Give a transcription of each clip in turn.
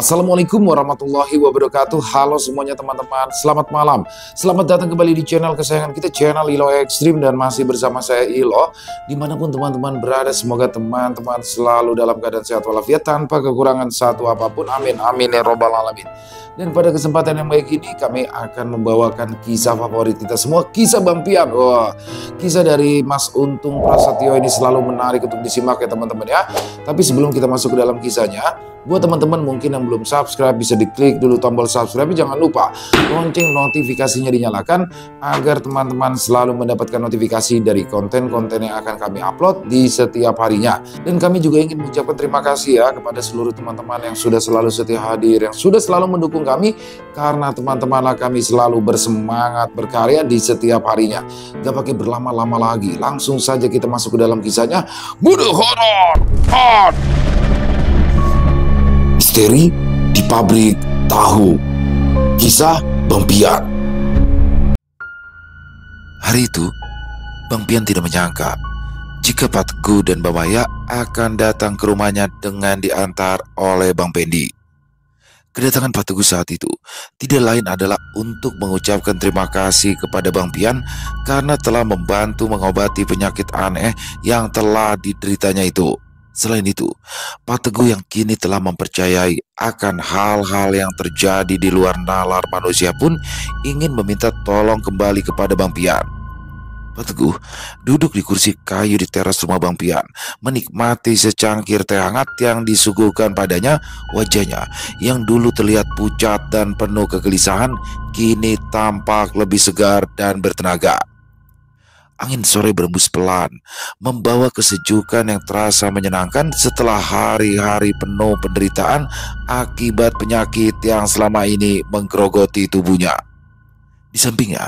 Assalamualaikum warahmatullahi wabarakatuh. Halo semuanya teman-teman, selamat malam. Selamat datang kembali di channel kesayangan kita, channel Ilo Ekstrim. Dan masih bersama saya Ilo. Dimanapun teman-teman berada, semoga teman-teman selalu dalam keadaan sehat walafiat, tanpa kekurangan satu apapun. Amin, amin ya robbal alamin. Dan pada kesempatan yang baik ini kami akan membawakan kisah favorit kita semua, kisah Bang Pian. Wah, kisah dari Mas Untung Prasetyo ini selalu menarik untuk disimak ya teman-teman ya. Tapi sebelum kita masuk ke dalam kisahnya, buat teman-teman mungkin yang belum subscribe, bisa diklik dulu tombol subscribe. Jangan lupa lonceng notifikasinya dinyalakan agar teman-teman selalu mendapatkan notifikasi dari konten-konten yang akan kami upload di setiap harinya. Dan kami juga ingin mengucapkan terima kasih ya kepada seluruh teman-teman yang sudah selalu setia hadir, yang sudah selalu mendukung kami, karena teman-temanlah kami selalu bersemangat berkarya di setiap harinya. Gak pakai berlama-lama lagi, langsung saja kita masuk ke dalam kisahnya. Bunuh horor on! Misteri di pabrik tahu. Kisah Bang Pian. Hari itu, Bang Pian tidak menyangka jika Pak Teguh dan Babaya akan datang ke rumahnya dengan diantar oleh Bang Pendi. Kedatangan Pak Teguh saat itu tidak lain adalah untuk mengucapkan terima kasih kepada Bang Pian karena telah membantu mengobati penyakit aneh yang telah dideritanya itu. Selain itu, Pak Teguh yang kini telah mempercayai akan hal-hal yang terjadi di luar nalar manusia pun ingin meminta tolong kembali kepada Bang Pian. Pak Teguh duduk di kursi kayu di teras rumah Bang Pian, menikmati secangkir teh hangat yang disuguhkan padanya. Wajahnya yang dulu terlihat pucat dan penuh kegelisahan, kini tampak lebih segar dan bertenaga. Angin sore berembus pelan, membawa kesejukan yang terasa menyenangkan setelah hari-hari penuh penderitaan akibat penyakit yang selama ini menggerogoti tubuhnya. Di sampingnya,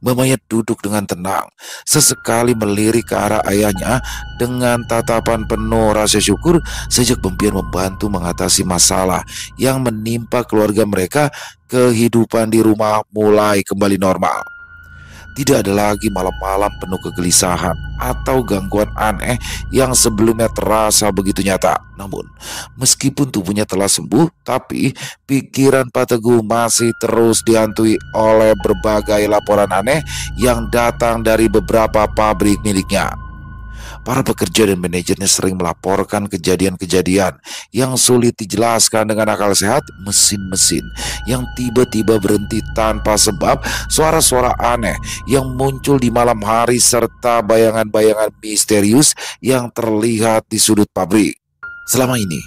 Mbak Mayat duduk dengan tenang, sesekali melirik ke arah ayahnya dengan tatapan penuh rasa syukur sejak Bang Pian membantu mengatasi masalah yang menimpa keluarga mereka. Kehidupan di rumah mulai kembali normal. Tidak ada lagi malam-malam penuh kegelisahan atau gangguan aneh yang sebelumnya terasa begitu nyata. Namun, meskipun tubuhnya telah sembuh, tapi pikiran Pak Teguh masih terus dihantui oleh berbagai laporan aneh yang datang dari beberapa pabrik miliknya. Para pekerja dan manajernya sering melaporkan kejadian-kejadian yang sulit dijelaskan dengan akal sehat, mesin-mesin yang tiba-tiba berhenti tanpa sebab, suara-suara aneh yang muncul di malam hari, serta bayangan-bayangan misterius yang terlihat di sudut pabrik. Selama ini,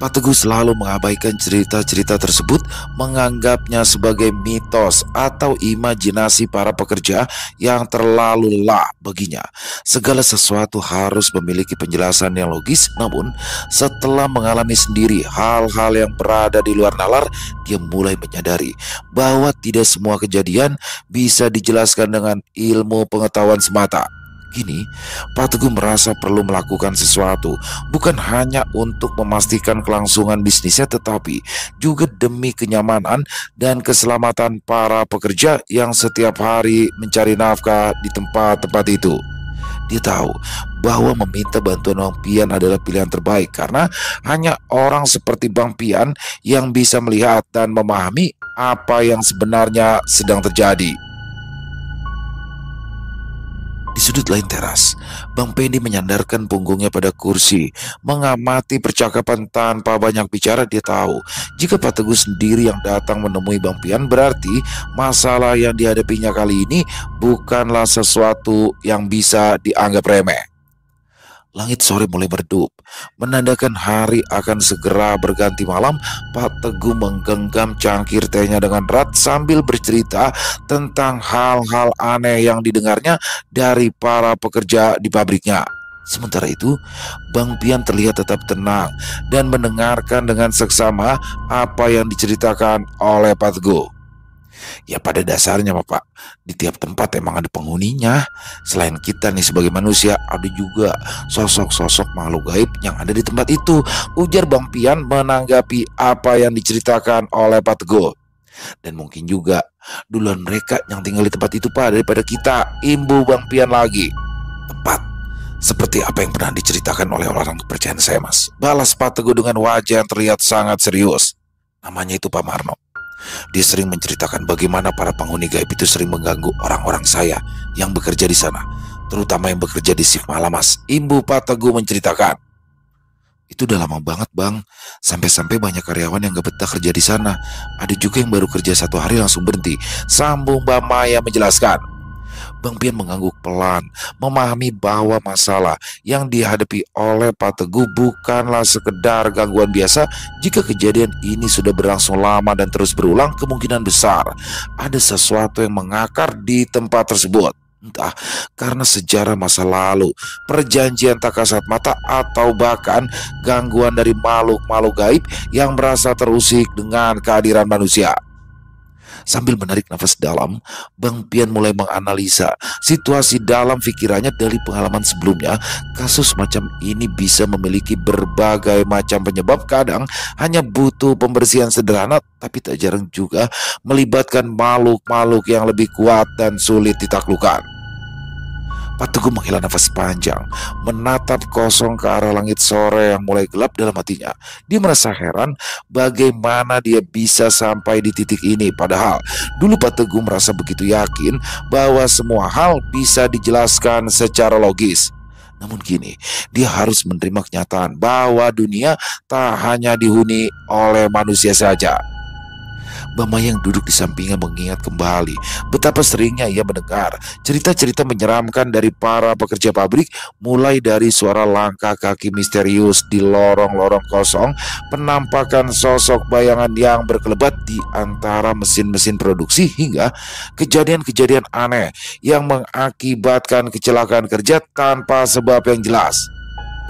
Pak Teguh selalu mengabaikan cerita-cerita tersebut, menganggapnya sebagai mitos atau imajinasi para pekerja yang terlalu lelah baginya. Segala sesuatu harus memiliki penjelasan yang logis. Namun, setelah mengalami sendiri hal-hal yang berada di luar nalar, dia mulai menyadari bahwa tidak semua kejadian bisa dijelaskan dengan ilmu pengetahuan semata. Kini, Pak Teguh merasa perlu melakukan sesuatu, bukan hanya untuk memastikan kelangsungan bisnisnya, tetapi juga demi kenyamanan dan keselamatan para pekerja yang setiap hari mencari nafkah di tempat-tempat itu. Dia tahu bahwa meminta bantuan Bang Pian adalah pilihan terbaik, karena hanya orang seperti Bang Pian yang bisa melihat dan memahami apa yang sebenarnya sedang terjadi. Di sudut lain teras, Bang Pendi menyandarkan punggungnya pada kursi, mengamati percakapan tanpa banyak bicara. Dia tahu jika Pak Teguh sendiri yang datang menemui Bang Pian, berarti masalah yang dihadapinya kali ini bukanlah sesuatu yang bisa dianggap remeh. Langit sore mulai meredup, menandakan hari akan segera berganti malam. Pak Teguh menggenggam cangkir tehnya dengan erat sambil bercerita tentang hal-hal aneh yang didengarnya dari para pekerja di pabriknya. Sementara itu, Bang Pian terlihat tetap tenang dan mendengarkan dengan seksama apa yang diceritakan oleh Pak Teguh. Ya, pada dasarnya Pak, di tiap tempat emang ada penghuninya. Selain kita nih sebagai manusia, ada juga sosok-sosok makhluk gaib yang ada di tempat itu, ujar Bang Pian menanggapi apa yang diceritakan oleh Pak Teguh. Dan mungkin juga duluan mereka yang tinggal di tempat itu Pak daripada kita, imbu Bang Pian lagi. Tepat seperti apa yang pernah diceritakan oleh orang kepercayaan saya, Mas, balas Pak Teguh dengan wajah yang terlihat sangat serius. Namanya itu Pak Marno. Dia sering menceritakan bagaimana para penghuni gaib itu sering mengganggu orang-orang saya yang bekerja di sana, terutama yang bekerja di shift malam, Mas. Ibu Pak Teguh menceritakan. Itu udah lama banget, Bang. Sampai-sampai banyak karyawan yang gak betah kerja di sana. Ada juga yang baru kerja 1 hari langsung berhenti. Sambung Mbak Maya menjelaskan. Bang Pian mengangguk pelan, memahami bahwa masalah yang dihadapi oleh Pak Teguh bukanlah sekedar gangguan biasa. Jika kejadian ini sudah berlangsung lama dan terus berulang, kemungkinan besar ada sesuatu yang mengakar di tempat tersebut. Entah karena sejarah masa lalu, perjanjian tak kasat mata, atau bahkan gangguan dari makhluk-makhluk gaib yang merasa terusik dengan kehadiran manusia. Sambil menarik nafas dalam, Bang Pian mulai menganalisa situasi dalam pikirannya. Dari pengalaman sebelumnya, kasus macam ini bisa memiliki berbagai macam penyebab. Kadang hanya butuh pembersihan sederhana, tapi tak jarang juga melibatkan makhluk-makhluk yang lebih kuat dan sulit ditaklukkan. Pak Teguh menghela nafas panjang, menatap kosong ke arah langit sore yang mulai gelap. Dalam hatinya, dia merasa heran bagaimana dia bisa sampai di titik ini. Padahal dulu Pak Teguh merasa begitu yakin bahwa semua hal bisa dijelaskan secara logis. Namun kini, dia harus menerima kenyataan bahwa dunia tak hanya dihuni oleh manusia saja. Mbak Maya yang duduk di sampingnya mengingat kembali betapa seringnya ia mendengar cerita-cerita menyeramkan dari para pekerja pabrik, mulai dari suara langkah kaki misterius di lorong-lorong kosong, penampakan sosok bayangan yang berkelebat di antara mesin-mesin produksi, hingga kejadian-kejadian aneh yang mengakibatkan kecelakaan kerja tanpa sebab yang jelas.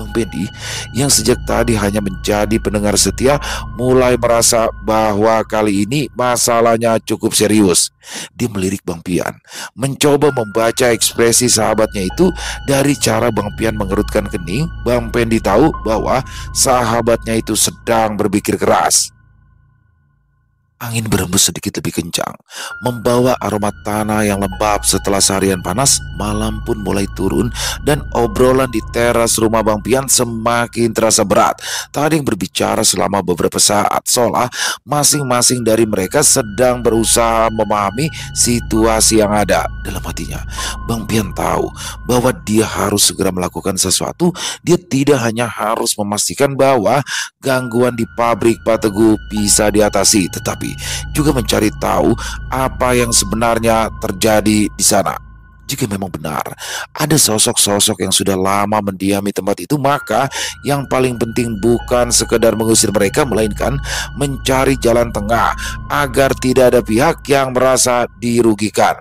Bang Pendi yang sejak tadi hanya menjadi pendengar setia mulai merasa bahwa kali ini masalahnya cukup serius. Dia melirik Bang Pian, mencoba membaca ekspresi sahabatnya itu. Dari cara Bang Pian mengerutkan kening, Bang Pendi tahu bahwa sahabatnya itu sedang berpikir keras. Angin berembus sedikit lebih kencang, membawa aroma tanah yang lembab setelah seharian panas. Malam pun mulai turun dan obrolan di teras rumah Bang Pian semakin terasa berat. Tak ada yang berbicara selama beberapa saat, seolah masing-masing dari mereka sedang berusaha memahami situasi yang ada. Dalam hatinya, Bang Pian tahu bahwa dia harus segera melakukan sesuatu. Dia tidak hanya harus memastikan bahwa gangguan di pabrik Pak Teguh bisa diatasi, tetapi juga mencari tahu apa yang sebenarnya terjadi di sana. Jika memang benar ada sosok-sosok yang sudah lama mendiami tempat itu, maka yang paling penting bukan sekedar mengusir mereka, melainkan mencari jalan tengah agar tidak ada pihak yang merasa dirugikan.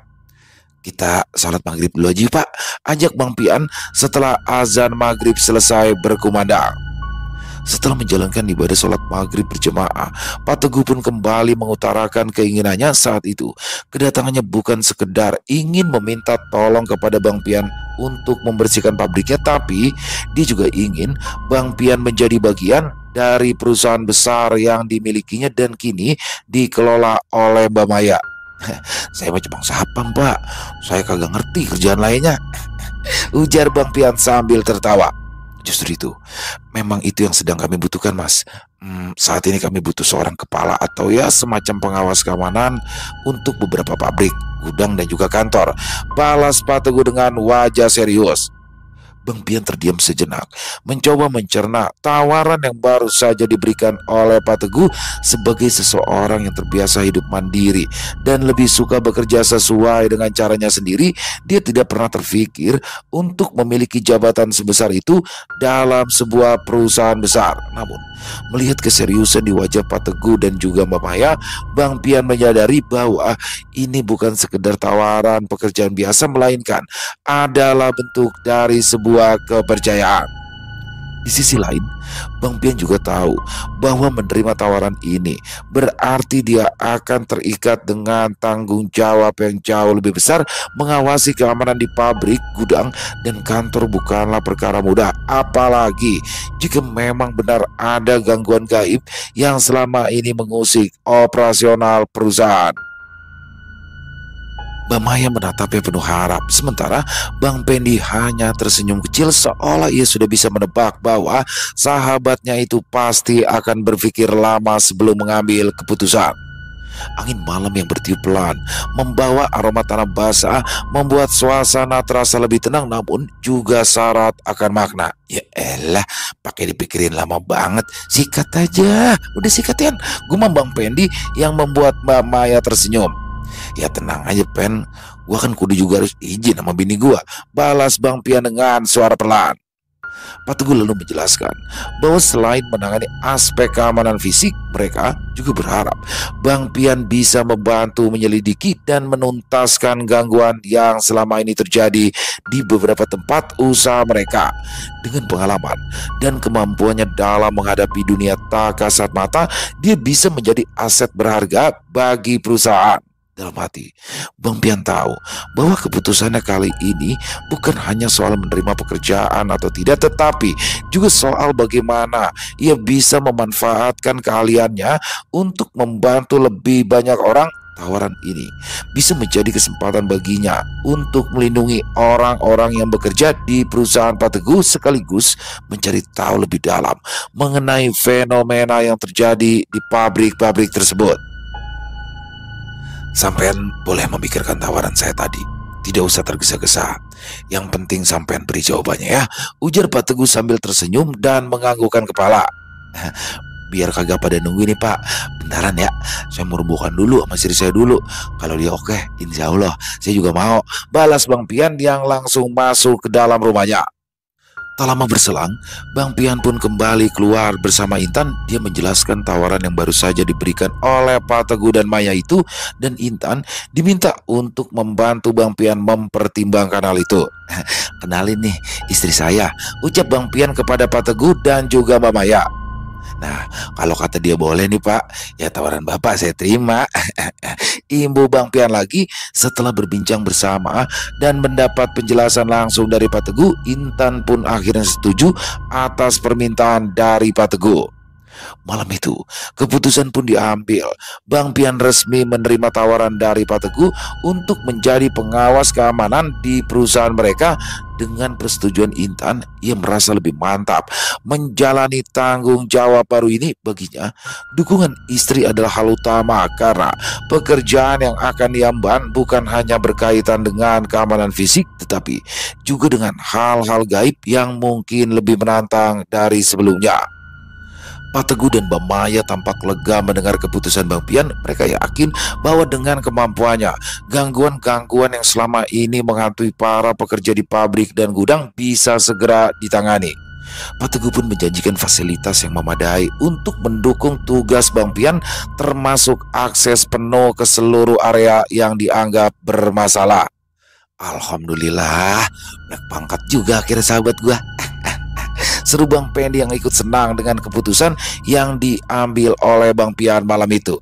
Kita salat maghrib dulu aja Pak, ajak Bang Pian setelah azan maghrib selesai berkumandang. Setelah menjalankan ibadah sholat maghrib berjamaah, Pak Teguh pun kembali mengutarakan keinginannya saat itu. Kedatangannya bukan sekedar ingin meminta tolong kepada Bang Pian untuk membersihkan pabriknya, tapi dia juga ingin Bang Pian menjadi bagian dari perusahaan besar yang dimilikinya dan kini dikelola oleh Mbak Maya. Saya mah cuma sapam Pak, saya kagak ngerti kerjaan lainnya, ujar Bang Pian sambil tertawa. Justru itu, memang itu yang sedang kami butuhkan Mas. Saat ini kami butuh seorang kepala atau ya semacam pengawas keamanan untuk beberapa pabrik, gudang dan juga kantor, balas Pak Teguh dengan wajah serius. Bang Pian terdiam sejenak, mencoba mencerna tawaran yang baru saja diberikan oleh Pak Teguh. Sebagai seseorang yang terbiasa hidup mandiri dan lebih suka bekerja sesuai dengan caranya sendiri, dia tidak pernah terfikir untuk memiliki jabatan sebesar itu dalam sebuah perusahaan besar. Namun, melihat keseriusan di wajah Pak Teguh dan juga Mbak Maya, Bang Pian menyadari bahwa ini bukan sekedar tawaran pekerjaan biasa, melainkan adalah bentuk dari sebuah kepercayaan. Di sisi lain, Bang Pian juga tahu bahwa menerima tawaran ini berarti dia akan terikat dengan tanggung jawab yang jauh lebih besar. Mengawasi keamanan di pabrik, gudang, dan kantor bukanlah perkara mudah, apalagi jika memang benar ada gangguan gaib yang selama ini mengusik operasional perusahaan. Mbak Maya menatapnya penuh harap, sementara Bang Pendi hanya tersenyum kecil seolah ia sudah bisa menebak bahwa sahabatnya itu pasti akan berpikir lama sebelum mengambil keputusan. Angin malam yang bertiup pelan membawa aroma tanah basah membuat suasana terasa lebih tenang namun juga syarat akan makna. Ya elah, pakai dipikirin lama banget. Sikat aja, udah sikatin. Gumam Bang Pendi yang membuat Mbak Maya tersenyum. Ya tenang aja Pen, gua kan kudu juga harus izin sama bini gua, balas Bang Pian dengan suara pelan. Pak Teguh lalu menjelaskan bahwa selain menangani aspek keamanan fisik, mereka juga berharap Bang Pian bisa membantu menyelidiki dan menuntaskan gangguan yang selama ini terjadi di beberapa tempat usaha mereka. Dengan pengalaman dan kemampuannya dalam menghadapi dunia tak kasat mata, dia bisa menjadi aset berharga bagi perusahaan. Dalam hati, Bang Pian tahu bahwa keputusannya kali ini bukan hanya soal menerima pekerjaan atau tidak, tetapi juga soal bagaimana ia bisa memanfaatkan keahliannya untuk membantu lebih banyak orang. Tawaran ini bisa menjadi kesempatan baginya untuk melindungi orang-orang yang bekerja di perusahaan Pak Teguh, sekaligus mencari tahu lebih dalam mengenai fenomena yang terjadi di pabrik-pabrik tersebut. Sampean boleh memikirkan tawaran saya tadi. Tidak usah tergesa-gesa. Yang penting sampean beri jawabannya ya, ujar Pak Teguh sambil tersenyum dan menganggukkan kepala. Biar kagak pada nunggu nih Pak, beneran ya, saya mau rembukan dulu sama istri saya dulu. Kalau dia oke, insya Allah saya juga mau, balas Bang Pian yang langsung masuk ke dalam rumahnya. Tak lama berselang, Bang Pian pun kembali keluar bersama Intan. Dia menjelaskan tawaran yang baru saja diberikan oleh Pak Teguh dan Maya itu, dan Intan diminta untuk membantu Bang Pian mempertimbangkan hal itu. Kenalin nih istri saya, ucap Bang Pian kepada Pak Teguh dan juga Mbak Maya. Nah, kalau kata dia boleh nih Pak, ya tawaran Bapak saya terima. Imbu Bang Pian lagi. Setelah berbincang bersama dan mendapat penjelasan langsung dari Pak Teguh, Intan pun akhirnya setuju atas permintaan dari Pak Teguh. Malam itu, keputusan pun diambil. Bang Pian resmi menerima tawaran dari Pak Teguh untuk menjadi pengawas keamanan di perusahaan mereka. Dengan persetujuan Intan, ia merasa lebih mantap menjalani tanggung jawab baru ini. Baginya, dukungan istri adalah hal utama karena pekerjaan yang akan diemban bukan hanya berkaitan dengan keamanan fisik, tetapi juga dengan hal-hal gaib yang mungkin lebih menantang dari sebelumnya. Pak Teguh dan Mbak Maya tampak lega mendengar keputusan Bang Pian. Mereka yakin bahwa dengan kemampuannya, gangguan-gangguan yang selama ini menghantui para pekerja di pabrik dan gudang bisa segera ditangani. Pak Teguh pun menjanjikan fasilitas yang memadai untuk mendukung tugas Bang Pian, termasuk akses penuh ke seluruh area yang dianggap bermasalah. Alhamdulillah, naik pangkat juga akhirnya sahabat gua. Seru Bang Pendi yang ikut senang dengan keputusan yang diambil oleh Bang Pian malam itu.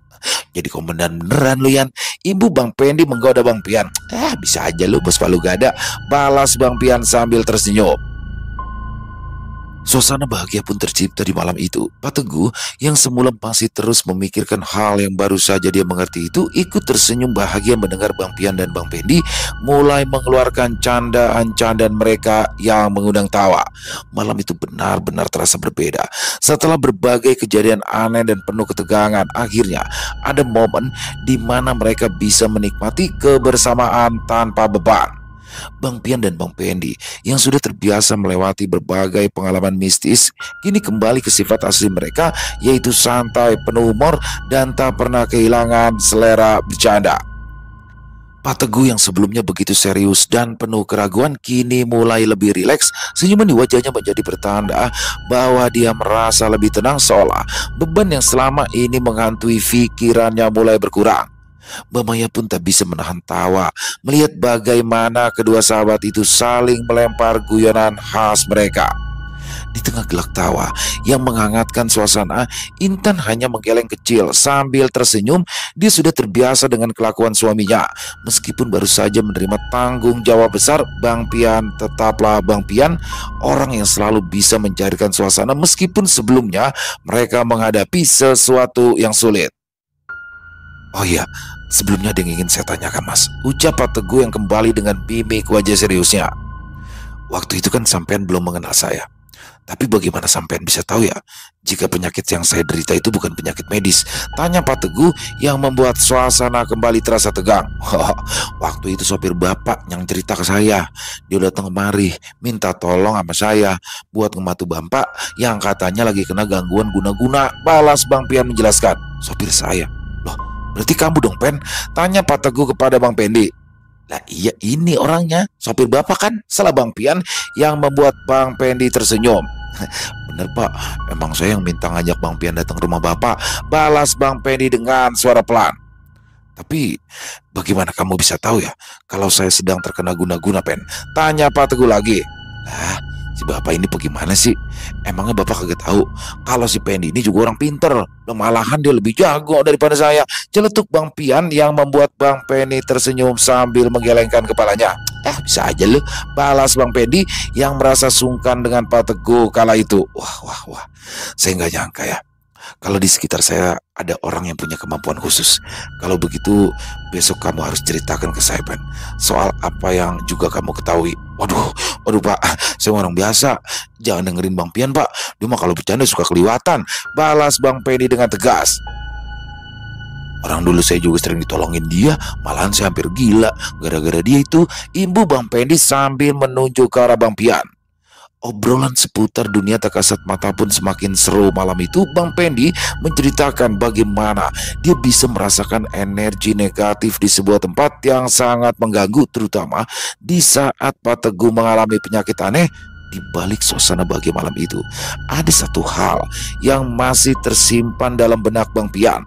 Jadi komandan beneran lu Yan. Ibu Bang Pendi menggoda Bang Pian. Bisa aja lu bos palu gada, balas Bang Pian sambil tersenyum. Suasana bahagia pun tercipta di malam itu. Pak Teguh yang semula masih terus memikirkan hal yang baru saja dia mengerti itu, ikut tersenyum bahagia mendengar Bang Pian dan Bang Pendi mulai mengeluarkan candaan-candaan mereka yang mengundang tawa. Malam itu benar-benar terasa berbeda. Setelah berbagai kejadian aneh dan penuh ketegangan, akhirnya ada momen di mana mereka bisa menikmati kebersamaan tanpa beban. Bang Pian dan Bang Pendi yang sudah terbiasa melewati berbagai pengalaman mistis kini kembali ke sifat asli mereka, yaitu santai, penuh humor, dan tak pernah kehilangan selera bercanda. Pak Teguh yang sebelumnya begitu serius dan penuh keraguan kini mulai lebih rileks. Senyuman di wajahnya menjadi pertanda bahwa dia merasa lebih tenang, seolah beban yang selama ini menghantui pikirannya mulai berkurang. Mbak Maya pun tak bisa menahan tawa melihat bagaimana kedua sahabat itu saling melempar guyonan khas mereka. Di tengah gelak tawa yang menghangatkan suasana, Intan hanya menggeleng kecil sambil tersenyum. Dia sudah terbiasa dengan kelakuan suaminya. Meskipun baru saja menerima tanggung jawab besar, Bang Pian tetaplah Bang Pian, orang yang selalu bisa mencairkan suasana meskipun sebelumnya mereka menghadapi sesuatu yang sulit. Oh iya, sebelumnya ada yang ingin saya tanyakan Mas, ucap Pak Teguh yang kembali dengan mimik wajah seriusnya. Waktu itu kan sampean belum mengenal saya. Tapi bagaimana sampean bisa tahu ya jika penyakit yang saya derita itu bukan penyakit medis? Tanya Pak Teguh yang membuat suasana kembali terasa tegang. Waktu itu sopir bapak yang cerita ke saya. Dia datang kemari minta tolong sama saya buat ngematu bapak yang katanya lagi kena gangguan guna-guna. Balas Bang Pian menjelaskan. Sopir saya. Loh, berarti kamu dong Pen? Tanya Pak Teguh kepada Bang Pendi. Lah iya, ini orangnya, sopir bapak kan. Salah Bang Pian yang membuat Bang Pendi tersenyum. Bener Pak, emang saya yang minta ngajak Bang Pian datang ke rumah Bapak. Balas Bang Pendi dengan suara pelan. Tapi bagaimana kamu bisa tahu ya kalau saya sedang terkena guna-guna Pen? Tanya Pak Teguh lagi. Lah, si Bapak ini bagaimana sih? Emangnya Bapak kagak tahu kalau si Pendi ini juga orang pinter. Malahan dia lebih jago daripada saya. Celetuk Bang Pian yang membuat Bang Pendi tersenyum sambil menggelengkan kepalanya. Bisa aja lu, balas Bang Pendi yang merasa sungkan dengan Pak Teguh kala itu. Wah, saya nggak nyangka ya kalau di sekitar saya ada orang yang punya kemampuan khusus. Kalau begitu besok kamu harus ceritakan ke saya Pen, soal apa yang juga kamu ketahui. Waduh Pak, saya orang biasa. Jangan dengerin Bang Pian Pak, dia mah kalau bercanda suka keliwatan. Balas Bang Pendi dengan tegas. Orang dulu saya juga sering ditolongin dia, malahan saya hampir gila gara-gara dia itu. Imbu Bang Pendi sambil menunjuk ke arah Bang Pian. Obrolan seputar dunia tak kasat mata pun semakin seru malam itu. Bang Pendi menceritakan bagaimana dia bisa merasakan energi negatif di sebuah tempat yang sangat mengganggu, terutama di saat Pak Teguh mengalami penyakit aneh. Di balik suasana bahagia malam itu, ada satu hal yang masih tersimpan dalam benak Bang Pian.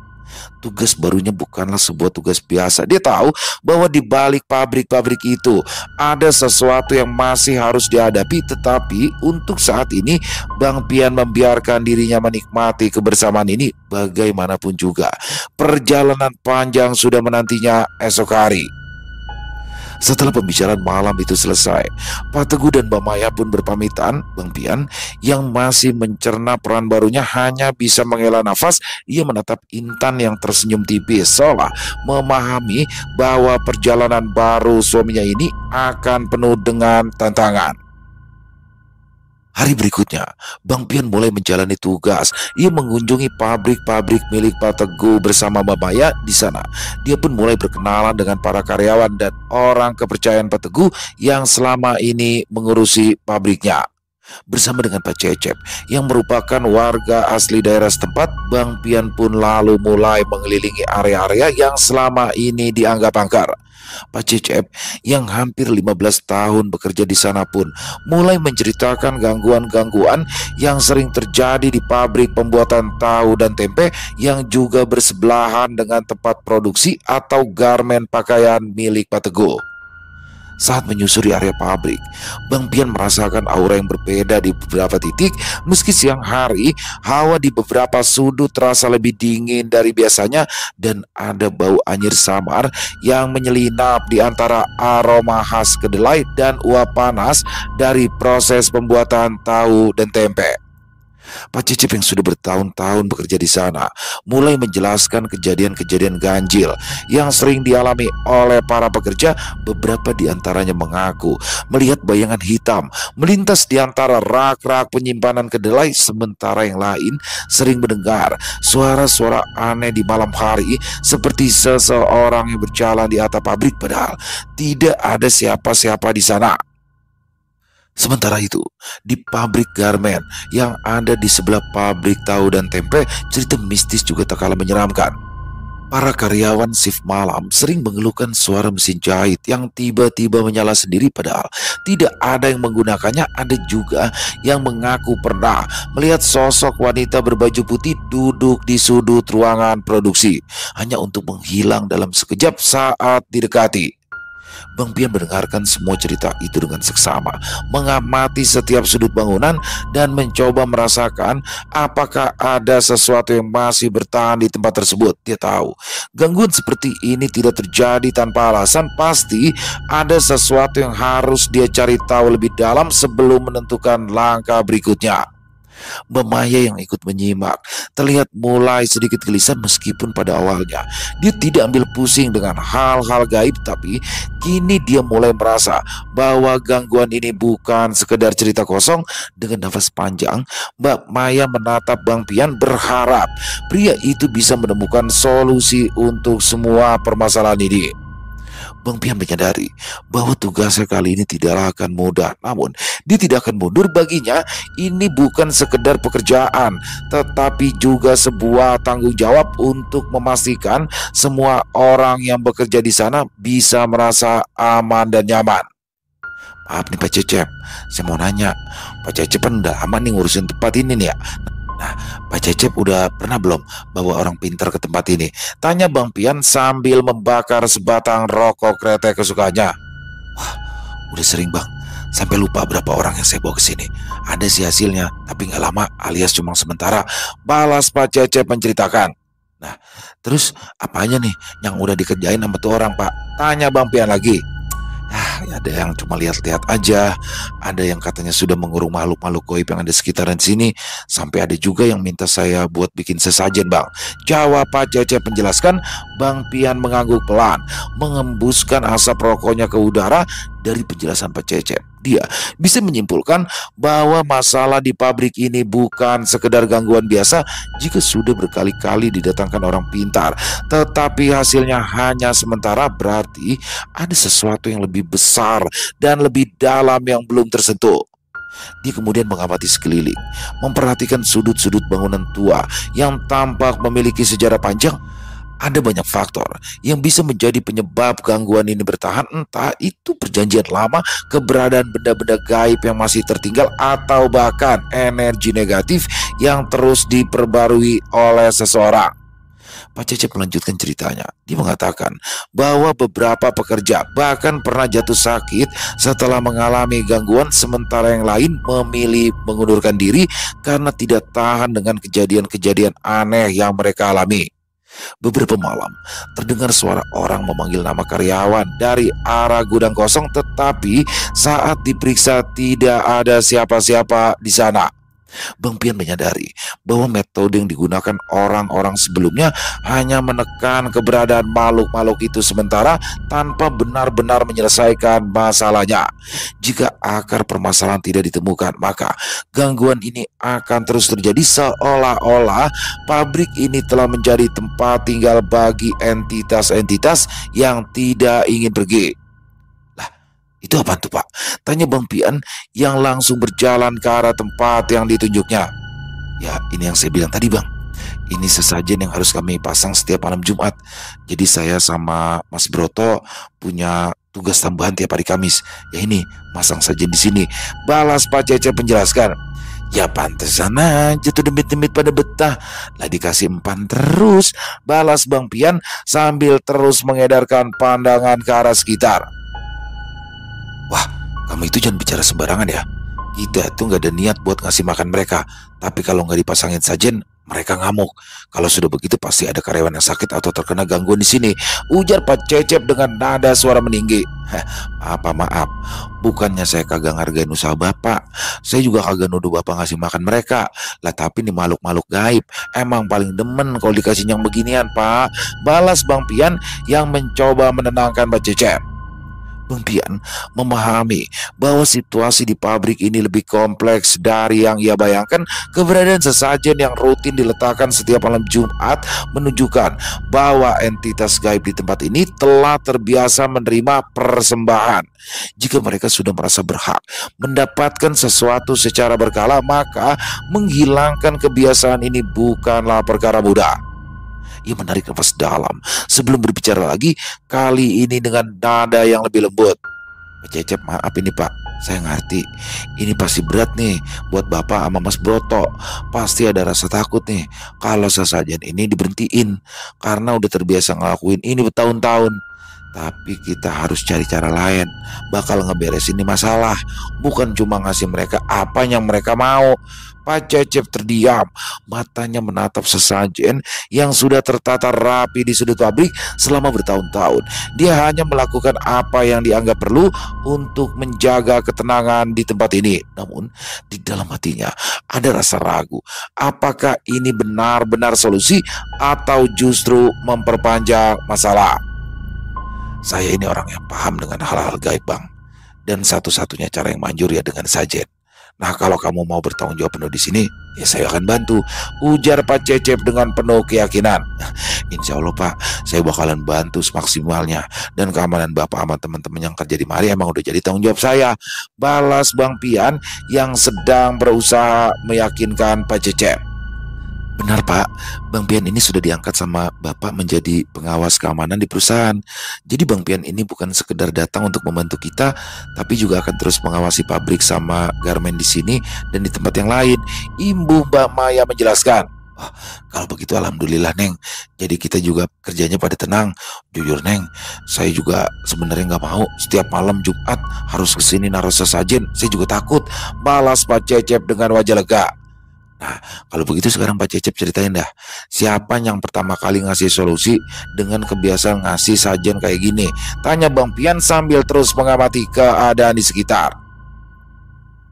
Tugas barunya bukanlah sebuah tugas biasa. Dia tahu bahwa di balik pabrik-pabrik itu ada sesuatu yang masih harus dihadapi. Tetapi untuk saat ini Bang Pian membiarkan dirinya menikmati kebersamaan ini. Bagaimanapun juga perjalanan panjang sudah menantinya esok hari. Setelah pembicaraan malam itu selesai, Pak Teguh dan Mbak Maya pun berpamitan. Bang Pian yang masih mencerna peran barunya hanya bisa menghela nafas. Ia menatap Intan yang tersenyum tipis, seolah memahami bahwa perjalanan baru suaminya ini akan penuh dengan tantangan. Hari berikutnya, Bang Pian mulai menjalani tugas. Ia mengunjungi pabrik-pabrik milik Pak Teguh bersama Mbak Maya di sana. Dia pun mulai berkenalan dengan para karyawan dan orang kepercayaan Pak Teguh yang selama ini mengurusi pabriknya. Bersama dengan Pak Cecep yang merupakan warga asli daerah setempat, Bang Pian pun lalu mulai mengelilingi area-area yang selama ini dianggap angker. Pak Cecep yang hampir 15 tahun bekerja di sana pun mulai menceritakan gangguan-gangguan yang sering terjadi di pabrik pembuatan tahu dan tempe yang juga bersebelahan dengan tempat produksi atau garmen pakaian milik Pak Teguh. Saat menyusuri area pabrik, Bang Pian merasakan aura yang berbeda di beberapa titik. Meski siang hari, hawa di beberapa sudut terasa lebih dingin dari biasanya dan ada bau anyir samar yang menyelinap di antara aroma khas kedelai dan uap panas dari proses pembuatan tahu dan tempe. Pak Cicip yang sudah bertahun-tahun bekerja di sana mulai menjelaskan kejadian-kejadian ganjil yang sering dialami oleh para pekerja. Beberapa di antaranya mengaku melihat bayangan hitam melintas di antara rak-rak penyimpanan kedelai, sementara yang lain sering mendengar suara-suara aneh di malam hari seperti seseorang yang berjalan di atap pabrik padahal tidak ada siapa-siapa di sana. Sementara itu, di pabrik garmen yang ada di sebelah pabrik tahu dan tempe, cerita mistis juga tak kalah menyeramkan. Para karyawan shift malam sering mengeluhkan suara mesin jahit yang tiba-tiba menyala sendiri padahal tidak ada yang menggunakannya. Ada juga yang mengaku pernah melihat sosok wanita berbaju putih duduk di sudut ruangan produksi hanya untuk menghilang dalam sekejap saat didekati. Bang Pian mendengarkan semua cerita itu dengan seksama, mengamati setiap sudut bangunan dan mencoba merasakan apakah ada sesuatu yang masih bertahan di tempat tersebut. Dia tahu gangguan seperti ini tidak terjadi tanpa alasan. Pasti ada sesuatu yang harus dia cari tahu lebih dalam sebelum menentukan langkah berikutnya. Mbak Maya yang ikut menyimak terlihat mulai sedikit gelisah meskipun pada awalnya dia tidak ambil pusing dengan hal-hal gaib, tapi kini dia mulai merasa bahwa gangguan ini bukan sekedar cerita kosong. Dengan nafas panjang, Mbak Maya menatap Bang Pian berharap pria itu bisa menemukan solusi untuk semua permasalahan ini. Bang Pian menyadari bahwa tugasnya kali ini tidaklah akan mudah. Namun, dia tidak akan mundur. Baginya, ini bukan sekedar pekerjaan, tetapi juga sebuah tanggung jawab untuk memastikan semua orang yang bekerja di sana bisa merasa aman dan nyaman. Maaf nih Pak Cecep, saya mau nanya, Pak Cecep kan udah aman nih ngurusin tempat ini nih ya. Nah, Pak Cecep udah pernah belum bawa orang pintar ke tempat ini? Tanya Bang Pian sambil membakar sebatang rokok kretek kesukaannya. Wah, udah sering Bang. Sampai lupa berapa orang yang saya bawa ke sini. Ada sih hasilnya, tapi nggak lama alias cuma sementara. Balas Pak Cecep menceritakan. Nah, terus apanya nih yang udah dikerjain sama tuh orang Pak? Tanya Bang Pian lagi. Ada yang cuma lihat-lihat aja, ada yang katanya sudah mengurung makhluk-makhluk goib yang ada sekitaran sini, sampai ada juga yang minta saya buat bikin sesajen Bang. Jawab Pak Cecep menjelaskan. Bang Pian mengangguk pelan, mengembuskan asap rokoknya ke udara. Dari penjelasan Pak Cecep, dia bisa menyimpulkan bahwa masalah di pabrik ini bukan sekedar gangguan biasa. Jika sudah berkali-kali didatangkan orang pintar, tetapi hasilnya hanya sementara, berarti ada sesuatu yang lebih besar dan lebih dalam yang belum tersentuh. Dia kemudian mengamati sekeliling, memperhatikan sudut-sudut bangunan tua yang tampak memiliki sejarah panjang. Ada banyak faktor yang bisa menjadi penyebab gangguan ini bertahan, entah itu perjanjian lama, keberadaan benda-benda gaib yang masih tertinggal, atau bahkan energi negatif yang terus diperbarui oleh seseorang. Pak Cecep melanjutkan ceritanya. Dia mengatakan bahwa beberapa pekerja bahkan pernah jatuh sakit setelah mengalami gangguan, sementara yang lain memilih mengundurkan diri karena tidak tahan dengan kejadian-kejadian aneh yang mereka alami. Beberapa malam terdengar suara orang memanggil nama karyawan dari arah gudang kosong, tetapi saat diperiksa tidak ada siapa-siapa di sana. Bang Pian menyadari bahwa metode yang digunakan orang-orang sebelumnya hanya menekan keberadaan makhluk-makhluk itu sementara tanpa benar-benar menyelesaikan masalahnya. Jika akar permasalahan tidak ditemukan, maka gangguan ini akan terus terjadi, seolah-olah pabrik ini telah menjadi tempat tinggal bagi entitas-entitas yang tidak ingin pergi. Itu apa tuh Pak? Tanya Bang Pian yang langsung berjalan ke arah tempat yang ditunjuknya. Ya, ini yang saya bilang tadi Bang. Ini sesajen yang harus kami pasang setiap malam Jumat. Jadi saya sama Mas Broto punya tugas tambahan tiap hari Kamis. Ya ini, masang sajen di sini. Balas Pak Cecep menjelaskan. Ya pantesan aja tuh demit-demit pada betah. Lah dikasih empan terus. Balas Bang Pian sambil terus mengedarkan pandangan ke arah sekitar. Wah, kamu itu jangan bicara sembarangan ya. Kita tuh nggak ada niat buat ngasih makan mereka. Tapi kalau nggak dipasangin sajen, mereka ngamuk. Kalau sudah begitu pasti ada karyawan yang sakit atau terkena gangguan di sini. Ujar Pak Cecep dengan nada suara meninggi. Maaf. Bukannya saya kagak ngargain usaha Bapak. Saya juga kagak nuduh Bapak ngasih makan mereka. Lah tapi nih makhluk-makhluk gaib emang paling demen kalau dikasih yang beginian Pak. Balas Bang Pian yang mencoba menenangkan Pak Cecep. Bang Pian memahami bahwa situasi di pabrik ini lebih kompleks dari yang ia bayangkan. Keberadaan sesajen yang rutin diletakkan setiap malam Jumat menunjukkan bahwa entitas gaib di tempat ini telah terbiasa menerima persembahan. Jika mereka sudah merasa berhak mendapatkan sesuatu secara berkala, maka menghilangkan kebiasaan ini bukanlah perkara mudah. Ia menarik nafas dalam sebelum berbicara lagi, kali ini dengan nada yang lebih lembut. Pak Cecep, maaf ini Pak, saya ngerti ini pasti berat nih buat Bapak sama Mas Broto. Pasti ada rasa takut nih kalau sesajen ini diberhentiin karena udah terbiasa ngelakuin ini bertahun-tahun. Tapi kita harus cari cara lain. Bakal ngeberesin ini masalah, bukan cuma ngasih mereka apa yang mereka mau. Pak Cecep terdiam, matanya menatap sesajen yang sudah tertata rapi di sudut pabrik selama bertahun-tahun. Dia hanya melakukan apa yang dianggap perlu untuk menjaga ketenangan di tempat ini. Namun di dalam hatinya ada rasa ragu. Apakah ini benar-benar solusi atau justru memperpanjang masalah? Saya ini orang yang paham dengan hal-hal gaib, Bang. Dan satu-satunya cara yang manjur ya dengan sajen. Nah, kalau kamu mau bertanggung jawab penuh di sini, ya saya akan bantu, ujar Pak Cecep dengan penuh keyakinan. Insya Allah Pak, saya bakalan bantu semaksimalnya. Dan keamanan Bapak sama teman-teman yang kerja di mari emang udah jadi tanggung jawab saya, balas Bang Pian yang sedang berusaha meyakinkan Pak Cecep. Benar Pak, Bang Pian ini sudah diangkat sama Bapak menjadi pengawas keamanan di perusahaan. Jadi Bang Pian ini bukan sekedar datang untuk membantu kita, tapi juga akan terus mengawasi pabrik sama garmen di sini dan di tempat yang lain. Ibu Mbak Maya menjelaskan. Oh, kalau begitu alhamdulillah Neng. Jadi kita juga kerjanya pada tenang. Jujur Neng, saya juga sebenarnya nggak mau setiap malam Jumat harus kesini naruh sesajen. Saya juga takut, balas Pak Cecep dengan wajah lega. Nah, kalau begitu sekarang Pak Cecep ceritain dah, siapa yang pertama kali ngasih solusi dengan kebiasaan ngasih sajian kayak gini? Tanya Bang Pian sambil terus mengamati keadaan di sekitar.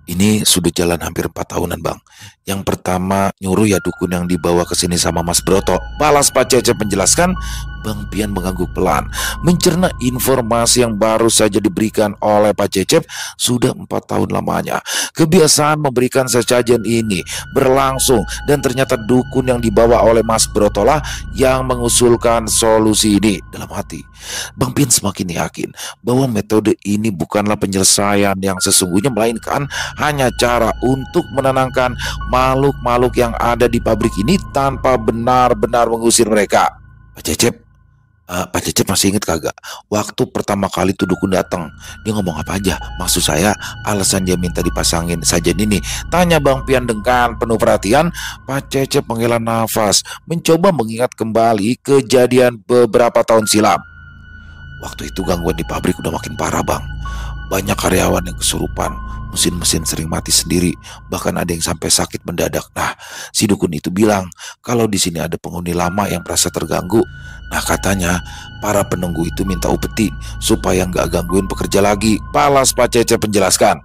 Ini sudah jalan hampir 4 tahunan Bang. Yang pertama nyuruh ya dukun yang dibawa ke sini sama Mas Broto, balas Pak Cecep menjelaskan. Bang Pian mengangguk pelan, mencerna informasi yang baru saja diberikan oleh Pak Cecep. Sudah 4 tahun lamanya kebiasaan memberikan sesajen ini berlangsung, dan ternyata dukun yang dibawa oleh Mas Broto lah yang mengusulkan solusi ini. Dalam hati Bang Pian semakin yakin bahwa metode ini bukanlah penyelesaian yang sesungguhnya, melainkan hanya cara untuk menenangkan makhluk-makhluk yang ada di pabrik ini tanpa benar-benar mengusir mereka. Pak Cecep masih inget kagak waktu pertama kali tuh dukun datang, dia ngomong apa aja? Maksud saya alasan dia minta dipasangin sajen ini, tanya Bang Pian dengan penuh perhatian. Pak Cecep menghela nafas, mencoba mengingat kembali kejadian beberapa tahun silam. Waktu itu gangguan di pabrik udah makin parah Bang. Banyak karyawan yang kesurupan, mesin-mesin sering mati sendiri, bahkan ada yang sampai sakit mendadak. Nah, si dukun itu bilang kalau di sini ada penghuni lama yang merasa terganggu. Nah, katanya para penunggu itu minta upeti supaya nggak gangguin pekerja lagi, balas Pak Cecep menjelaskan.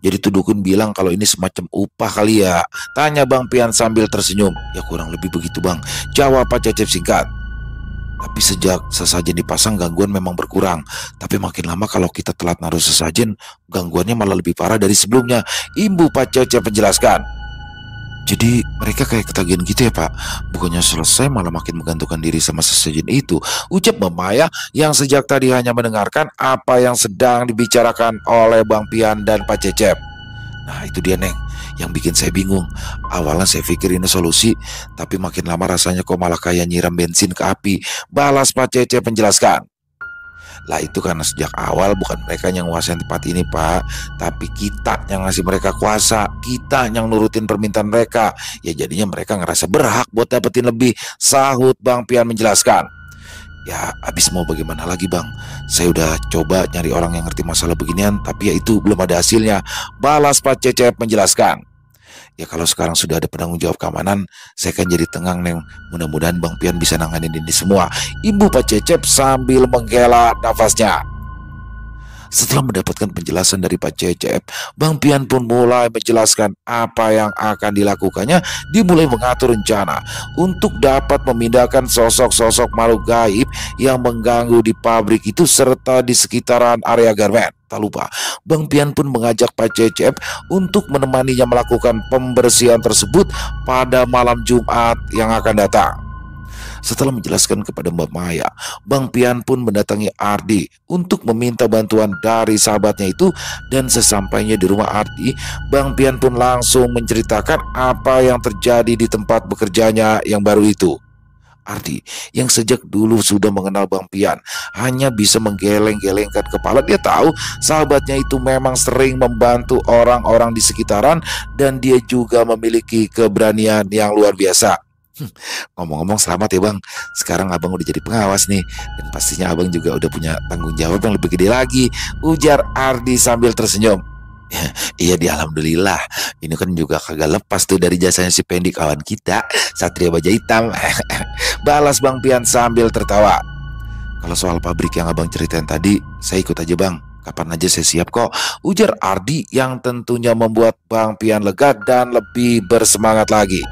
Jadi tuh dukun bilang kalau ini semacam upah kali ya? Tanya Bang Pian sambil tersenyum. Ya kurang lebih begitu Bang, jawab Pak Cecep singkat. Tapi sejak sesajen dipasang gangguan memang berkurang. Tapi makin lama kalau kita telat naruh sesajen, gangguannya malah lebih parah dari sebelumnya, Ibu Pak Cecep menjelaskan. Jadi mereka kayak ketagihan gitu ya Pak? Bukannya selesai malah makin menggantungkan diri sama sesajen itu, ucap Mbak Maya yang sejak tadi hanya mendengarkan apa yang sedang dibicarakan oleh Bang Pian dan Pak Cecep. Nah itu dia Neng, yang bikin saya bingung. Awalnya saya pikir ini solusi, tapi makin lama rasanya kok malah kayak nyiram bensin ke api, balas Pak Cecep menjelaskan. Lah itu karena sejak awal bukan mereka yang nguasain tempat ini Pak, tapi kita yang ngasih mereka kuasa, kita yang nurutin permintaan mereka. Ya jadinya mereka ngerasa berhak buat dapetin lebih, sahut Bang Pian menjelaskan. Ya abis mau bagaimana lagi Bang, saya udah coba nyari orang yang ngerti masalah beginian, tapi ya itu belum ada hasilnya, balas Pak Cecep menjelaskan. Ya kalau sekarang sudah ada penanggung jawab keamanan, saya kan jadi tenang Neng. Mudah-mudahan Bang Pian bisa nanganin ini semua, Ibu Pak Cecep sambil menghela nafasnya. Setelah mendapatkan penjelasan dari Pak Cecep, Bang Pian pun mulai menjelaskan apa yang akan dilakukannya. Dimulai mengatur rencana untuk dapat memindahkan sosok-sosok makhluk gaib yang mengganggu di pabrik itu serta di sekitaran area garmen. Tak lupa, Bang Pian pun mengajak Pak Cecep untuk menemaninya melakukan pembersihan tersebut pada malam Jumat yang akan datang. Setelah menjelaskan kepada Mbak Maya, Bang Pian pun mendatangi Ardi untuk meminta bantuan dari sahabatnya itu. Dan sesampainya di rumah Ardi, Bang Pian pun langsung menceritakan apa yang terjadi di tempat bekerjanya yang baru itu. Ardi yang sejak dulu sudah mengenal Bang Pian hanya bisa menggeleng-gelengkan kepala. Dia tahu sahabatnya itu memang sering membantu orang-orang di sekitaran dan dia juga memiliki keberanian yang luar biasa. Ngomong-ngomong selamat ya bang, sekarang abang udah jadi pengawas nih, dan pastinya abang juga udah punya tanggung jawab yang lebih gede lagi, ujar Ardi sambil tersenyum. Iya di alhamdulillah, ini kan juga kagak lepas tuh dari jasanya si Pendi kawan kita, Satria Baja Hitam. Balas Bang Pian sambil tertawa. Kalau soal pabrik yang abang ceritain tadi, saya ikut aja bang. Kapan aja saya siap kok, ujar Ardi yang tentunya membuat Bang Pian lega dan lebih bersemangat lagi.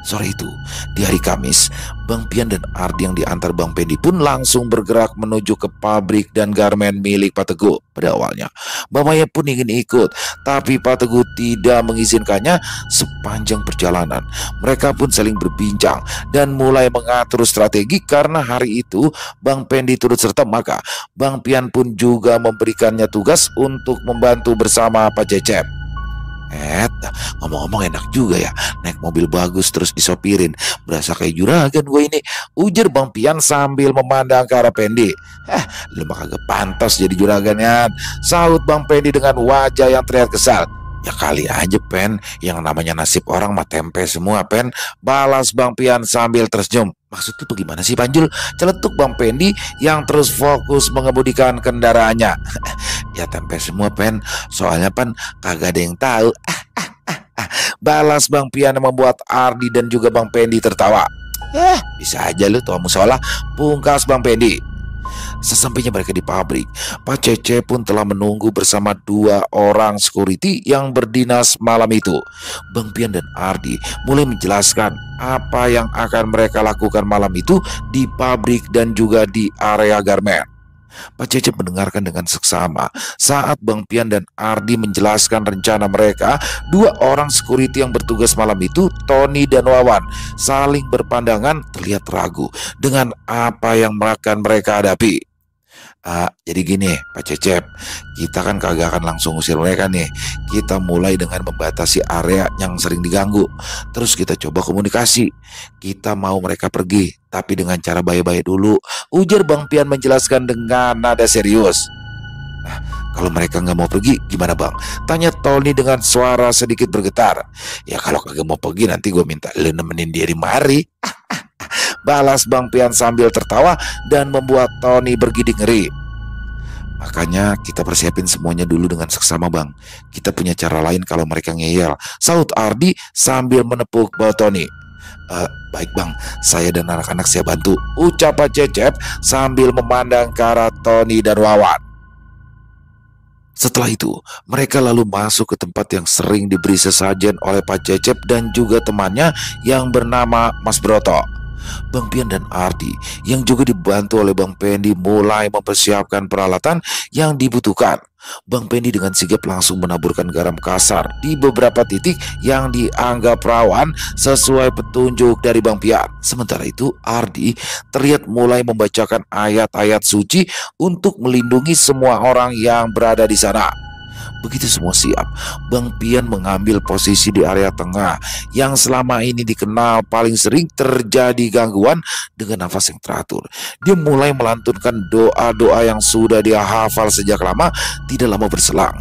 Sore itu, di hari Kamis, Bang Pian dan Ardi yang diantar Bang Pendi pun langsung bergerak menuju ke pabrik dan garmen milik Pak Teguh. Pada awalnya, Mbak Maya pun ingin ikut, tapi Pak Teguh tidak mengizinkannya. Sepanjang perjalanan, mereka pun saling berbincang dan mulai mengatur strategi karena hari itu Bang Pendi turut serta, maka Bang Pian pun juga memberikannya tugas untuk membantu bersama Pak Cecep. Ngomong-ngomong enak juga ya naik mobil bagus terus disopirin, berasa kayak juragan gue ini, ujar Bang Pian sambil memandang ke arah Pendi. Lu mah kagak pantas jadi juragan ya, sahut Bang Pendi dengan wajah yang terlihat kesal. Ya kali aja Pen, yang namanya nasib orang mah tempe semua Pen, balas Bang Pian sambil tersenyum. Maksud lu bagaimana sih Panjul? Celetuk Bang Pendi yang terus fokus mengemudikan kendaraannya. Ya tempe semua Pen, soalnya Pan kagak ada yang tahu. Balas Bang Pian yang membuat Ardi dan juga Bang Pendi tertawa. Bisa aja lu tua musola, pungkas Bang Pendi. Sesampainya mereka di pabrik, Pak Cece pun telah menunggu bersama 2 orang security yang berdinas malam itu. Bang Pian dan Ardi mulai menjelaskan apa yang akan mereka lakukan malam itu di pabrik dan juga di area garmen. Pak Cecep mendengarkan dengan seksama saat Bang Pian dan Ardi menjelaskan rencana mereka. 2 orang security yang bertugas malam itu, Tony dan Wawan, saling berpandangan terlihat ragu dengan apa yang akan mereka hadapi. Jadi gini Pak Cecep, kita kan kagak akan langsung usir mereka nih. Kita mulai dengan membatasi area yang sering diganggu. Terus kita coba komunikasi. Kita mau mereka pergi, tapi dengan cara baik-baik dulu, ujar Bang Pian menjelaskan dengan nada serius. Kalau mereka nggak mau pergi gimana bang? Tanya Tony dengan suara sedikit bergetar. Ya kalau kagak mau pergi nanti gue minta lu nemenin dia di mari. Balas Bang Pian sambil tertawa dan membuat Tony bergidik ngeri. Makanya kita persiapin semuanya dulu dengan seksama bang. Kita punya cara lain kalau mereka ngeyel, sahut Ardi sambil menepuk bahu Tony. Baik bang, saya dan anak-anak saya bantu, ucap Pak Cecep sambil memandang ke arah Tony dan Wawan. Setelah itu, mereka lalu masuk ke tempat yang sering diberi sesajen oleh Pak Cecep dan juga temannya yang bernama Mas Broto. Bang Pian dan Ardi yang juga dibantu oleh Bang Pendi mulai mempersiapkan peralatan yang dibutuhkan. Bang Pendi dengan sigap langsung menaburkan garam kasar di beberapa titik yang dianggap rawan sesuai petunjuk dari Bang Pian. Sementara itu Ardi terlihat mulai membacakan ayat-ayat suci untuk melindungi semua orang yang berada di sana. Begitu semua siap, Bang Pian mengambil posisi di area tengah yang selama ini dikenal paling sering terjadi gangguan. Dengan nafas yang teratur, dia mulai melantunkan doa-doa yang sudah dia hafal sejak lama. Tidak lama berselang,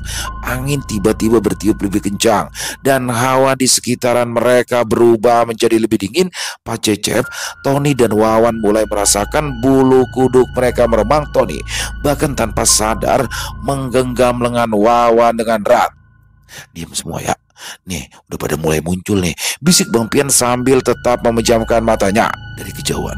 angin tiba-tiba bertiup lebih kencang dan hawa di sekitaran mereka berubah menjadi lebih dingin. Pak Cecep, Tony dan Wawan mulai merasakan bulu kuduk mereka meremang. Tony bahkan tanpa sadar menggenggam lengan Wawan dengan erat. Diam semua ya. Nih udah pada mulai muncul nih, bisik Bang Pian sambil tetap memejamkan matanya. Dari kejauhan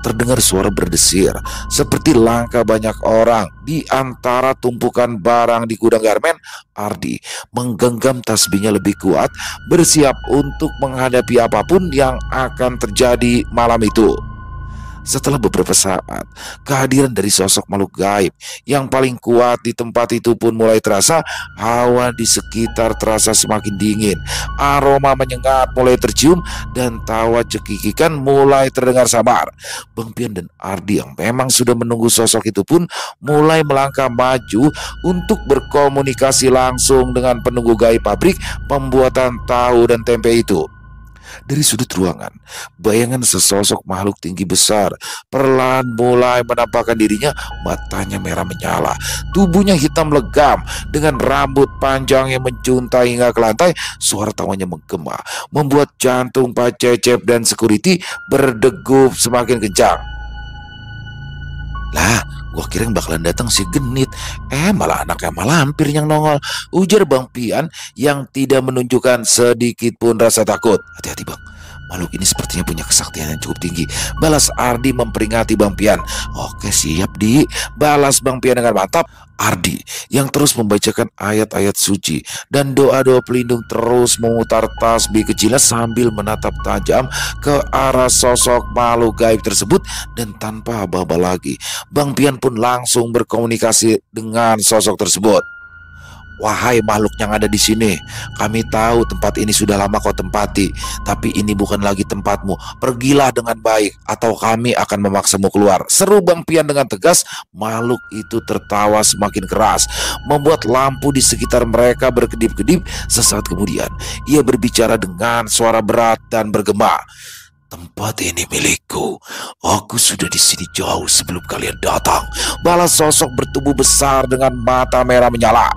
terdengar suara berdesir seperti langkah banyak orang di antara tumpukan barang di gudang garmen. Ardi menggenggam tasbihnya lebih kuat, bersiap untuk menghadapi apapun yang akan terjadi malam itu. Setelah beberapa saat, kehadiran dari sosok makhluk gaib yang paling kuat di tempat itu pun mulai terasa. Hawa di sekitar terasa semakin dingin, aroma menyengat mulai tercium, dan tawa cekikikan mulai terdengar samar. Bang Pian dan Ardi yang memang sudah menunggu sosok itu pun mulai melangkah maju untuk berkomunikasi langsung dengan penunggu gaib pabrik pembuatan tahu dan tempe itu. Dari sudut ruangan, bayangan sesosok makhluk tinggi besar perlahan mulai menampakkan dirinya. Matanya merah menyala, tubuhnya hitam legam dengan rambut panjang yang mencuntai hingga ke lantai. Suara tawanya menggema, membuat jantung Pak Cecep dan security berdegup semakin kencang. Lah, gua kira yang bakalan datang si genit, malah anaknya malampir yang nongol, ujar Bang Pian yang tidak menunjukkan sedikit pun rasa takut. Hati-hati Bang, makhluk ini sepertinya punya kesaktian yang cukup tinggi, balas Ardi memperingati Bang Pian. Oke siap Di, balas Bang Pian dengan mantap. Ardi yang terus membacakan ayat-ayat suci dan doa-doa pelindung terus memutar tasbih kecilnya sambil menatap tajam ke arah sosok makhluk gaib tersebut. Dan tanpa aba-aba lagi, Bang Pian pun langsung berkomunikasi dengan sosok tersebut. Wahai makhluk yang ada di sini, kami tahu tempat ini sudah lama kau tempati, tapi ini bukan lagi tempatmu. Pergilah dengan baik, atau kami akan memaksamu keluar. Seru Bang Pian dengan tegas. Makhluk itu tertawa semakin keras, membuat lampu di sekitar mereka berkedip-kedip. Sesaat kemudian, ia berbicara dengan suara berat dan bergema. Tempat ini milikku. Aku sudah di sini jauh sebelum kalian datang, balas sosok bertubuh besar dengan mata merah menyala.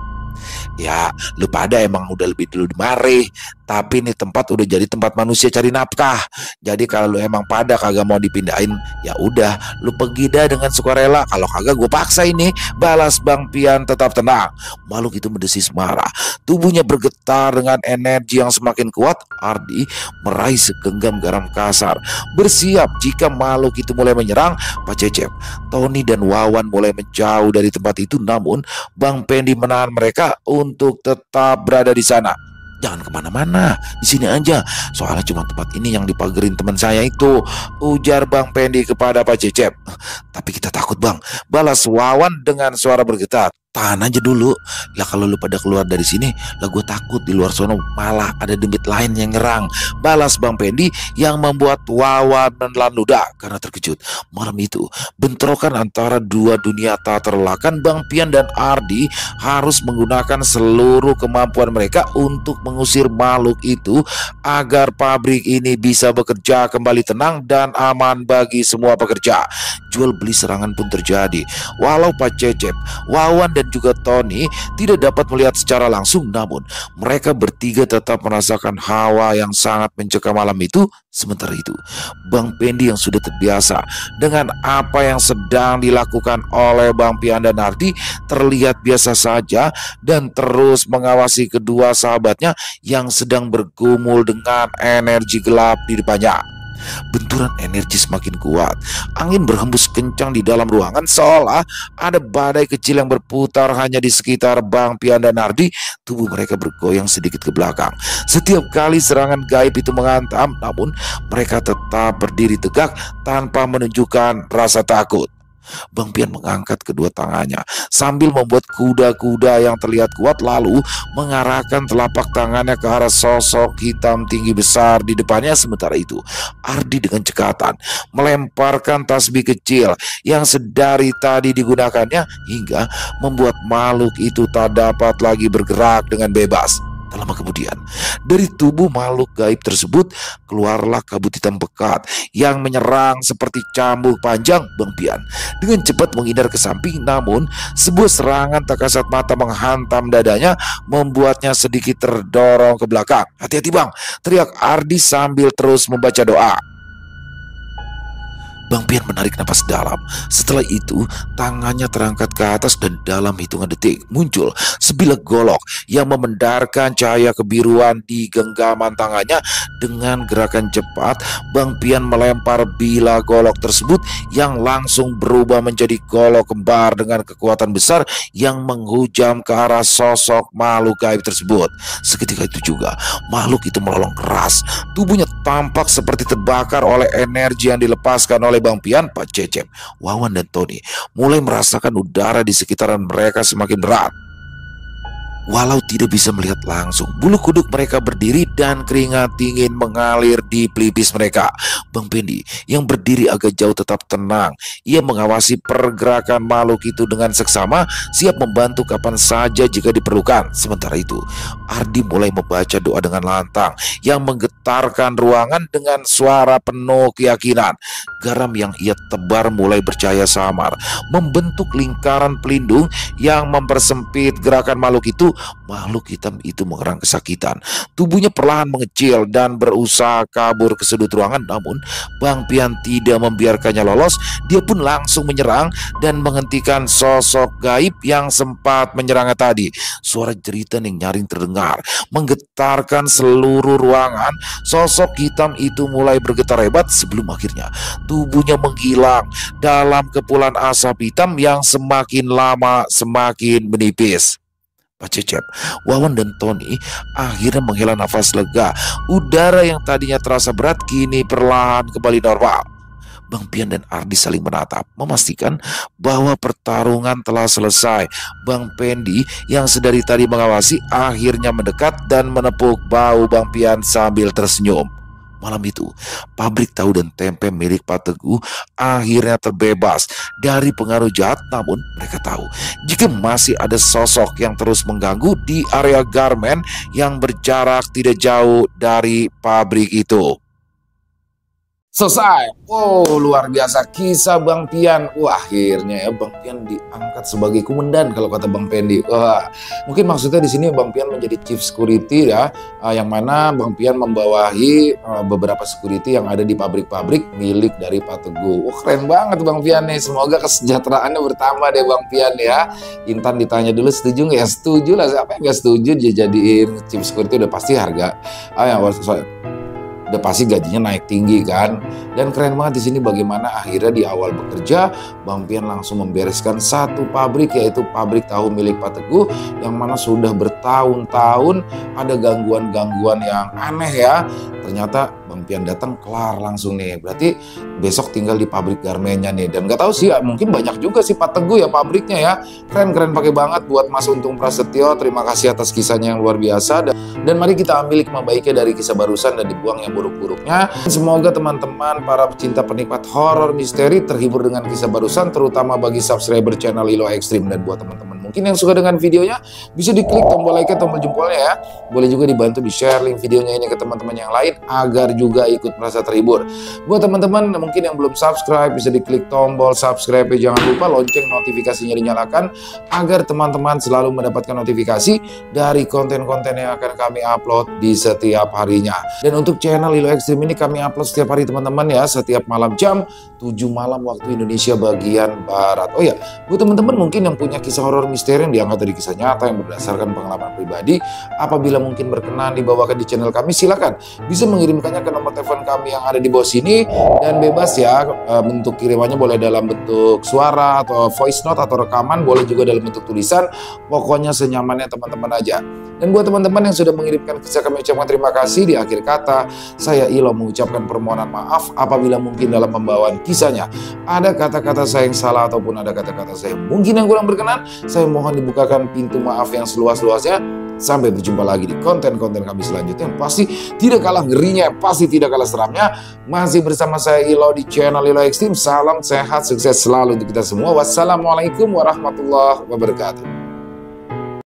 Ya, lu pada emang udah lebih dulu dimari, tapi ini tempat udah jadi tempat manusia cari nafkah. Jadi kalau lu emang pada kagak mau dipindahin, ya udah, lu pergi dah dengan sukarela. Kalau kagak gue paksa ini, balas Bang Pian tetap tenang. Makhluk itu mendesis marah, tubuhnya bergetar dengan energi yang semakin kuat. Ardi meraih segenggam garam kasar, bersiap jika makhluk itu mulai menyerang. Pak Cecep, Tony dan Wawan mulai menjauh dari tempat itu, namun Bang Pendi menahan mereka untuk tetap berada di sana. Jangan kemana-mana, di sini aja. Soalnya cuma tempat ini yang dipagerin teman saya itu, ujar Bang Pendi kepada Pak Cecep. Tapi kita takut Bang, balas Wawan dengan suara bergetar. Tahan aja dulu. Lah kalau lu pada keluar dari sini, lah gue takut di luar sono malah ada demit lain yang nyerang, balas Bang Pendi yang membuat Wawan menelan ludah karena terkejut. Malam itu, bentrokan antara dua dunia tak terelakkan. Bang Pian dan Ardi harus menggunakan seluruh kemampuan mereka untuk mengusir makhluk itu agar pabrik ini bisa bekerja kembali tenang dan aman bagi semua pekerja. Jual beli serangan pun terjadi. Walau Pak Cecep, Wawan dan juga Tony tidak dapat melihat secara langsung, namun mereka bertiga tetap merasakan hawa yang sangat mencekam malam itu. Sementara itu, Bang Pendi yang sudah terbiasa dengan apa yang sedang dilakukan oleh Bang Pian dan Ardi terlihat biasa saja dan terus mengawasi kedua sahabatnya yang sedang bergumul dengan energi gelap di depannya. Benturan energi semakin kuat, angin berhembus kencang di dalam ruangan seolah ada badai kecil yang berputar hanya di sekitar Bang Pian dan Ardi. Tubuh mereka bergoyang sedikit ke belakang setiap kali serangan gaib itu menghantam, namun mereka tetap berdiri tegak tanpa menunjukkan rasa takut. Bang Pian mengangkat kedua tangannya sambil membuat kuda-kuda yang terlihat kuat, lalu mengarahkan telapak tangannya ke arah sosok hitam tinggi besar di depannya. Sementara itu, Ardi dengan cekatan melemparkan tasbih kecil yang sedari tadi digunakannya hingga membuat makhluk itu tak dapat lagi bergerak dengan bebas. Tak lama kemudian, dari tubuh makhluk gaib tersebut keluarlah kabut hitam pekat yang menyerang seperti cambuk panjang. Bang Pian dengan cepat menghindar ke samping, namun sebuah serangan tak kasat mata menghantam dadanya, membuatnya sedikit terdorong ke belakang. Hati-hati Bang, teriak Ardi sambil terus membaca doa. Bang Pian menarik napas dalam. Setelah itu, tangannya terangkat ke atas dan dalam hitungan detik muncul sebilah golok yang memendarkan cahaya kebiruan di genggaman tangannya. Dengan gerakan cepat, Bang Pian melempar bilah golok tersebut yang langsung berubah menjadi golok kembar dengan kekuatan besar yang menghujam ke arah sosok makhluk gaib tersebut. Seketika itu juga, makhluk itu melolong keras. Tubuhnya tampak seperti terbakar oleh energi yang dilepaskan oleh Bang Pian. Pak Cecep, Wawan dan Tony mulai merasakan udara di sekitaran mereka semakin berat. Walau tidak bisa melihat langsung, bulu kuduk mereka berdiri dan keringat dingin mengalir di pelipis mereka. Bang Pendi yang berdiri agak jauh tetap tenang. Ia mengawasi pergerakan makhluk itu dengan seksama, siap membantu kapan saja jika diperlukan. Sementara itu, Ardi mulai membaca doa dengan lantang yang menggetarkan ruangan dengan suara penuh keyakinan. Garam yang ia tebar mulai bercahaya samar, membentuk lingkaran pelindung yang mempersempit gerakan makhluk itu. Makhluk hitam itu mengerang kesakitan. Tubuhnya perlahan mengecil dan berusaha kabur ke sudut ruangan, namun Bang Pian tidak membiarkannya lolos. Dia pun langsung menyerang dan menghentikan sosok gaib yang sempat menyerangnya tadi. Suara jeritan yang nyaring terdengar, menggetarkan seluruh ruangan. Sosok hitam itu mulai bergetar hebat sebelum akhirnya tubuhnya menghilang dalam kepulan asap hitam yang semakin lama semakin menipis. Pak Cecep, Wawan dan Tony akhirnya menghela nafas lega. Udara yang tadinya terasa berat kini perlahan kembali normal. Bang Pian dan Ardi saling menatap, memastikan bahwa pertarungan telah selesai. Bang Pendi yang sedari tadi mengawasi akhirnya mendekat dan menepuk bahu Bang Pian sambil tersenyum. Malam itu, pabrik tahu dan tempe milik Pak Teguh akhirnya terbebas dari pengaruh jahat. Namun mereka tahu jika masih ada sosok yang terus mengganggu di area garmen yang berjarak tidak jauh dari pabrik itu. Selesai. Oh, luar biasa kisah Bang Pian. Wah, akhirnya ya Bang Pian diangkat sebagai komandan kalau kata Bang Pendi. Wah, mungkin maksudnya di sini Bang Pian menjadi chief security ya, yang mana Bang Pian membawahi beberapa security yang ada di pabrik-pabrik milik dari Pak Teguh. Wah, keren banget Bang Pian nih. Semoga kesejahteraannya bertambah deh Bang Pian ya. Intan ditanya dulu setuju nggak ya? Setuju lah. Siapa yang nggak setuju dia jadiin chief security? Udah pasti harga. Udah pasti gajinya naik tinggi kan. Dan keren banget di sini bagaimana akhirnya di awal bekerja Bang Pian langsung membereskan satu pabrik, yaitu pabrik tahu milik Pak Teguh, yang mana sudah bertahun-tahun ada gangguan-gangguan yang aneh ya. Ternyata Bang Pian datang kelar langsung nih. Berarti besok tinggal di pabrik garmennya nih. Dan nggak tahu sih, mungkin banyak juga sih Pak Teguh ya pabriknya ya. Keren-keren pakai banget buat Mas Untung Prasetyo. Terima kasih atas kisahnya yang luar biasa. Dan mari kita ambil hikmah baiknya dari kisah barusan dan dibuang yang buruk-buruknya. Semoga teman-teman para pecinta penikmat horor misteri terhibur dengan kisah barusan, terutama bagi subscriber channel Lilo Extreme. Dan buat teman-teman mungkin yang suka dengan videonya, bisa diklik tombol like, tombol jempolnya ya. Boleh juga dibantu di-share link videonya ini ke teman-teman yang lain agar juga ikut merasa terhibur. Buat teman-teman mungkin yang belum subscribe, bisa diklik tombol subscribe. Jangan lupa lonceng notifikasinya dinyalakan agar teman-teman selalu mendapatkan notifikasi dari konten-konten yang akan kami upload di setiap harinya. Dan untuk channel Lilo Extreme ini kami upload setiap hari teman-teman ya, setiap malam jam 7 malam waktu Indonesia bagian Barat. Oh ya, buat teman-teman mungkin yang punya kisah horor misteri yang diangkat dari kisah nyata yang berdasarkan pengalaman pribadi, apabila mungkin berkenan dibawakan di channel kami, silakan bisa mengirimkannya ke nomor telepon kami yang ada di bawah sini. Dan bebas ya, bentuk kirimannya boleh dalam bentuk suara atau voice note atau rekaman, boleh juga dalam bentuk tulisan. Pokoknya senyamannya teman-teman aja. Dan buat teman-teman yang sudah mengirimkan kisah, kami ucapkan terima kasih. Di akhir kata, saya Ilo mengucapkan permohonan maaf apabila mungkin dalam pembawaan kisahnya ada kata-kata saya yang salah ataupun ada kata-kata saya mungkin yang kurang berkenan. Saya mohon dibukakan pintu maaf yang seluas-luasnya. Sampai berjumpa lagi di konten-konten kami selanjutnya yang pasti tidak kalah ngerinya, pasti tidak kalah seramnya. Masih bersama saya Ilo di channel Lilo Extreme. Salam sehat, sukses selalu untuk kita semua. Wassalamualaikum warahmatullahi wabarakatuh.